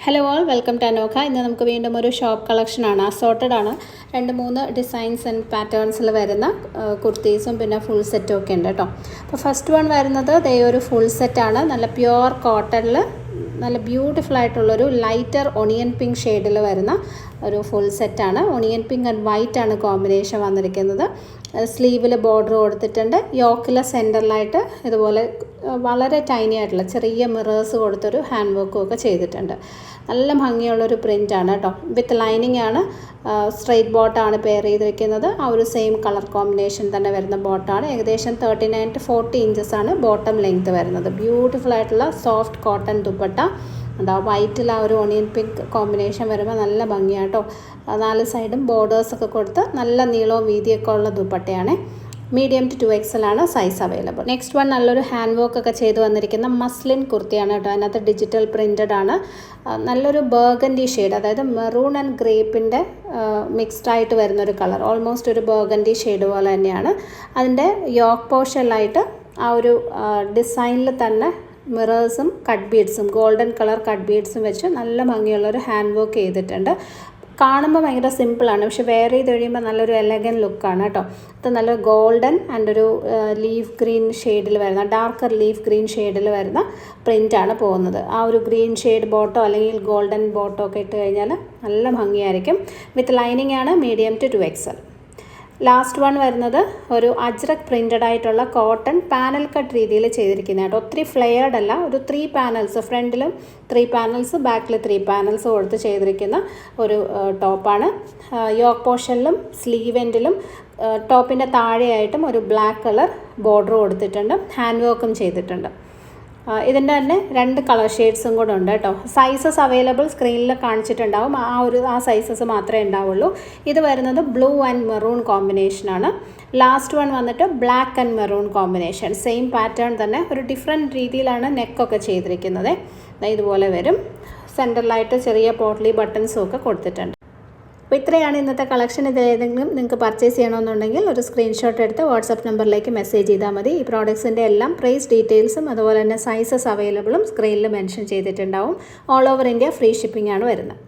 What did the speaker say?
Hello all welcome to Anokha. ഇന്ന് നമുക്ക് വീണ്ടും ഒരു ഷോപ്പ് കളക്ഷനാണ്. അസോർട്ടഡ് ആണ്. 2-3 ഡിസൈൻസ് ആൻഡ് പാറ്റേൺസിൽ വരുന്ന കുർത്തീസും പിന്നെ ഫുൾ സെറ്റും ഒക്കെ ഉണ്ട് കേട്ടോ. അപ്പോൾ ഫസ്റ്റ് വൺ വരുന്നത് ഒരു ഫുൾ സെറ്റാണ്. നല്ല പ്യുവർ കോട്ടണിൽ നല്ല ബ്യൂട്ടിഫുൾ ആയിട്ടുള്ളൊരു ലൈറ്റർ ഒണിയൻ പിങ്ക് ഷെയ്ഡിൽ വരുന്ന ഒരു ഫുൾ സെറ്റാണ്. ഒണിയൻ പിങ്ക് ആൻഡ് വൈറ്റ് ആണ് കോമ്പിനേഷൻ വന്നിരിക്കുന്നത്. സ്ലീവിൽ ബോർഡർ കൊടുത്തിട്ടുണ്ട്. യോക്കിലെ സെൻറ്ററിലായിട്ട് ഇതുപോലെ വളരെ ടൈനി ആയിട്ടുള്ള ചെറിയ മിറേഴ്സ് കൊടുത്തൊരു ഹാൻഡ് വർക്കും ഒക്കെ ചെയ്തിട്ടുണ്ട്. നല്ല ഭംഗിയുള്ളൊരു പ്രിൻ്റാണ് കേട്ടോ. വിത്ത് ലൈനിങ് ആണ്. സ്ട്രെയിറ്റ് ബോട്ടാണ് പെയർ ചെയ്തിരിക്കുന്നത്. ആ ഒരു സെയിം കളർ കോമ്പിനേഷൻ തന്നെ വരുന്ന ബോട്ടാണ്. ഏകദേശം 39 to 40 ഇഞ്ചസ് ആണ് ബോട്ടം ലെങ്ത് വരുന്നത്. ബ്യൂട്ടിഫുൾ ആയിട്ടുള്ള സോഫ്റ്റ് കോട്ടൺ ദുപ്പട്ട. എന്താ വൈറ്റിൽ ആ ഒരു ഓണിയൻ പിങ്ക് കോമ്പിനേഷൻ വരുമ്പോൾ നല്ല ഭംഗിയാണ് കേട്ടോ. 4 സൈഡും ബോർഡേഴ്സൊക്കെ കൊടുത്ത് നല്ല നീളവും വീതിയൊക്കെ ഉള്ള ദുപ്പട്ടയാണ്. മീഡിയം ടു 2XL ആണ് സൈസ് അവൈലബിൾ. നെക്സ്റ്റ് വൺ നല്ലൊരു ഹാൻഡ് വർക്ക് ഒക്കെ ചെയ്ത് വന്നിരിക്കുന്ന മസ്ലിൻ കുർത്തിയാണ് കേട്ടോ. അതിനകത്ത് ഡിജിറ്റൽ പ്രിൻറ്റഡ് ആണ്. നല്ലൊരു ബർഗൻഡി ഷെയ്ഡ്, അതായത് മെറൂൺ ആൻഡ് ഗ്രേപ്പിൻ്റെ മിക്സ്ഡ് ആയിട്ട് വരുന്നൊരു കളർ. ഓൾമോസ്റ്റ് ഒരു ബർഗൻഡി ഷെയ്ഡ് പോലെ തന്നെയാണ്. അതിൻ്റെ യോക്ക് പോർഷനിലായിട്ട് ആ ഒരു ഡിസൈനിൽ തന്നെ മിറേഴ്സും കട്ട് ബീഡ്സും ഗോൾഡൻ കളർ കട്ട് ബീഡ്സും വെച്ച് നല്ല ഭംഗിയുള്ളൊരു ഹാൻഡ് വർക്ക് ചെയ്തിട്ടുണ്ട്. കാണുമ്പോൾ ഭയങ്കര സിമ്പിളാണ്, പക്ഷെ വെയർ ചെയ്ത് കഴിയുമ്പോൾ നല്ലൊരു എലഗൻ ലുക്കാണ് കേട്ടോ. അത് നല്ല ഗോൾഡൻ ആൻഡ് ഒരു ലീഫ് ഗ്രീൻ ഷെയ്ഡിൽ വരുന്ന ഡാർക്കർ ലീഫ് ഗ്രീൻ ഷെയ്ഡിൽ വരുന്ന പ്രിൻ്റാണ് പോകുന്നത്. ആ ഒരു ഗ്രീൻ ഷെയ്ഡ് ബോട്ടോ അല്ലെങ്കിൽ ഗോൾഡൻ ബോട്ടോ ഒക്കെ ഇട്ട് കഴിഞ്ഞാൽ നല്ല ഭംഗിയായിരിക്കും. വിത്ത് ലൈനിങ് ആണ്. Medium to 2XL. Last one വരുന്നത് ഒരു അജ്രക് പ്രിൻറ്റഡ് ആയിട്ടുള്ള കോട്ടൺ പാനൽ കട്ട് രീതിയിൽ ചെയ്തിരിക്കുന്നത് കേട്ടോ. ഒത്തിരി ഫ്ലെയർഡ് അല്ല, ഒരു 3 പാനൽസ്, ഫ്രണ്ടിലും 3 പാനൽസ്, ബാക്കിൽ 3 പാനൽസ് കൊടുത്ത് ചെയ്തിരിക്കുന്ന ഒരു ടോപ്പാണ്. യോക്ക് പോർഷനിലും സ്ലീവ് എൻഡിലും ടോപ്പിൻ്റെ താഴെയായിട്ടും ഒരു ബ്ലാക്ക് കളർ ബോർഡർ കൊടുത്തിട്ടുണ്ട്. ഹാൻഡ് വർക്കും ചെയ്തിട്ടുണ്ട്. ഇതിൻ്റെ തന്നെ 2 കളർ ഷെയ്ഡ്സും കൂടെ ഉണ്ട് കേട്ടോ. സൈസസ് അവൈലബിൾ സ്ക്രീനിൽ കാണിച്ചിട്ടുണ്ടാവും. ആ സൈസസ് മാത്രമേ ഉണ്ടാവുള്ളൂ. ഇത് വരുന്നത് ബ്ലൂ ആൻഡ് മെറൂൺ കോമ്പിനേഷനാണ്. ലാസ്റ്റ് വൺ വന്നിട്ട് black and maroon combination. Same pattern തന്നെ, ഒരു ഡിഫറെൻറ്റ് രീതിയിലാണ് നെക്കൊക്കെ ചെയ്തിരിക്കുന്നത്. ഇതുപോലെ വരും. സെൻറ്ററിലായിട്ട് ചെറിയ പോട്ട്ലി ബട്ടൺസും ഒക്കെ കൊടുത്തിട്ടുണ്ട്. അപ്പോൾ ഇത്രയാണ് ഇന്നത്തെ കളക്ഷൻ. ഇതിലേതെങ്കിലും നിങ്ങൾക്ക് പർച്ചേസ് ചെയ്യണമെന്നുണ്ടെങ്കിൽ ഒരു സ്ക്രീൻഷോട്ട് എടുത്ത് വാട്സപ്പ് നമ്പറിലേക്ക് മെസ്സേജ് ചെയ്താൽ മതി. ഈ പ്രോഡക്ട്സിൻ്റെ എല്ലാം പ്രൈസ് ഡീറ്റെയിൽസും അതുപോലെ തന്നെ സൈസസ് അവൈലബിളും സ്ക്രീനിൽ മെൻഷൻ ചെയ്തിട്ടുണ്ടാവും. All over India free shipping ആണ് വരുന്നത്.